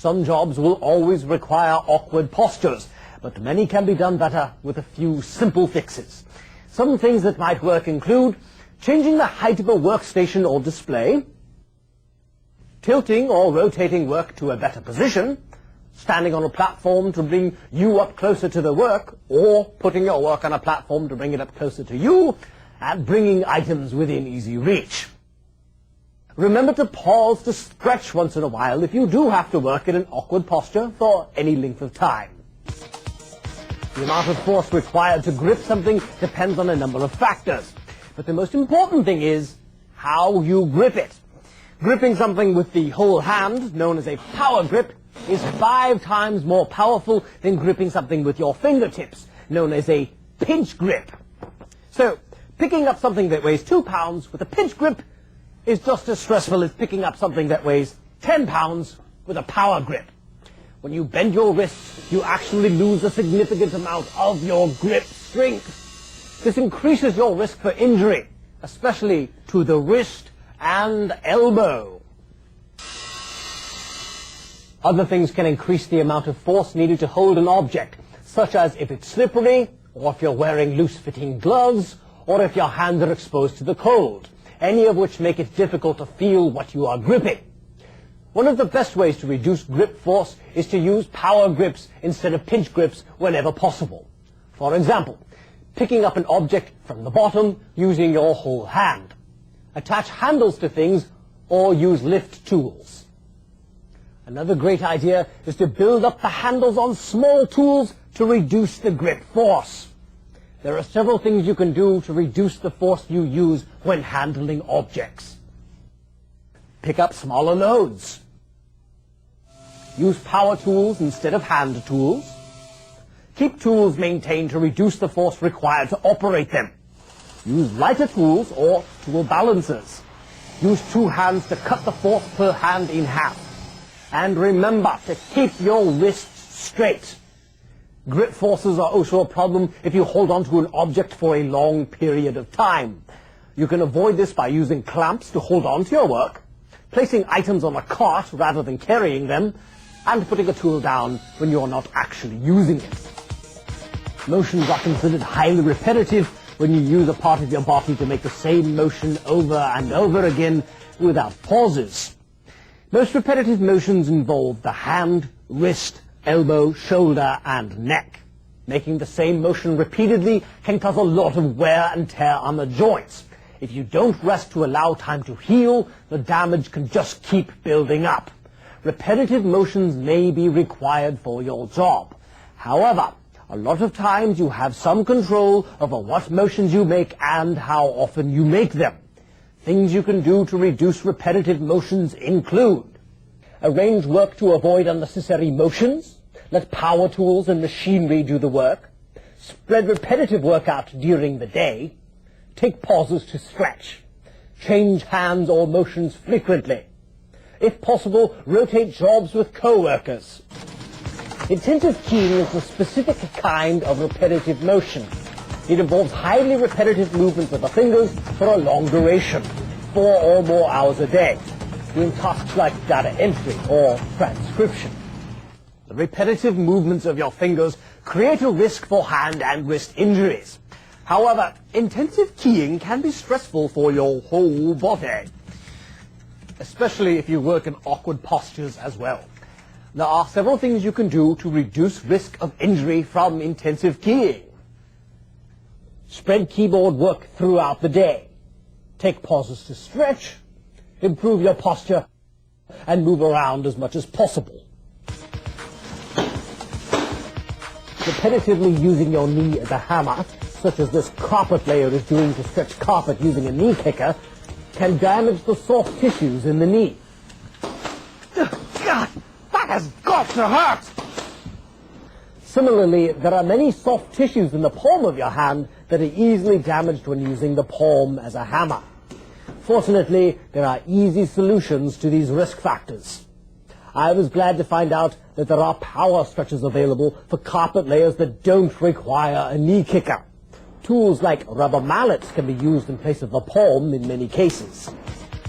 Some jobs will always require awkward postures, but many can be done better with a few simple fixes. Some things that might work include changing the height of a workstation or display, tilting or rotating work to a better position, standing on a platform to bring you up closer to the work, or putting your work on a platform to bring it up closer to you, and bringing items within easy reach. Remember to pause to stretch once in a while if you do have to work in an awkward posture for any length of time. The amount of force required to grip something depends on a number of factors, but the most important thing is how you grip it. Gripping something with the whole hand, known as a power grip, is 5 times more powerful than gripping something with your fingertips, known as a pinch grip. So, picking up something that weighs 2 pounds with a pinch grip is just as stressful as picking up something that weighs 10 pounds with a power grip. When you bend your wrist, you actually lose a significant amount of your grip strength. This increases your risk for injury, especially to the wrist and elbow. Other things can increase the amount of force needed to hold an object, such as if it's slippery, or if you're wearing loose-fitting gloves, or if your hands are exposed to the cold, any of which make it difficult to feel what you are gripping. One of the best ways to reduce grip force is to use power grips instead of pinch grips whenever possible. For example, picking up an object from the bottom using your whole hand. Attach handles to things or use lift tools. Another great idea is to build up the handles on small tools to reduce the grip force. There are several things you can do to reduce the force you use when handling objects. Pick up smaller loads. Use power tools instead of hand tools. Keep tools maintained to reduce the force required to operate them. Use lighter tools or tool balancers. Use 2 hands to cut the force per hand in half. And remember to keep your wrists straight. Grip forces are also a problem if you hold onto an object for a long period of time. You can avoid this by using clamps to hold on to your work, placing items on a cart rather than carrying them, and putting a tool down when you're not actually using it. Motions are considered highly repetitive when you use a part of your body to make the same motion over and over again without pauses. Most repetitive motions involve the hand, wrist, elbow, shoulder, and neck. Making the same motion repeatedly can cause a lot of wear and tear on the joints. If you don't rest to allow time to heal, the damage can just keep building up. Repetitive motions may be required for your job. However, a lot of times you have some control over what motions you make and how often you make them. Things you can do to reduce repetitive motions include: arrange work to avoid unnecessary motions, let power tools and machinery do the work, spread repetitive work out during the day, take pauses to stretch, change hands or motions frequently. If possible, rotate jobs with co-workers. Intensive keying is a specific kind of repetitive motion. It involves highly repetitive movements of the fingers for a long duration, 4 or more hours a day, doing tasks like data entry or transcription. The repetitive movements of your fingers create a risk for hand and wrist injuries. However, intensive keying can be stressful for your whole body, especially if you work in awkward postures as well. There are several things you can do to reduce risk of injury from intensive keying. Spread keyboard work throughout the day. Take pauses to stretch, improve your posture, and move around as much as possible. Repetitively using your knee as a hammer, such as this carpet layer is doing to stretch carpet using a knee kicker, can damage the soft tissues in the knee. God, that has got to hurt! Similarly, there are many soft tissues in the palm of your hand that are easily damaged when using the palm as a hammer. Fortunately, there are easy solutions to these risk factors. I was glad to find out that there are power stretchers available for carpet layers that don't require a knee kicker. Tools like rubber mallets can be used in place of the palm in many cases.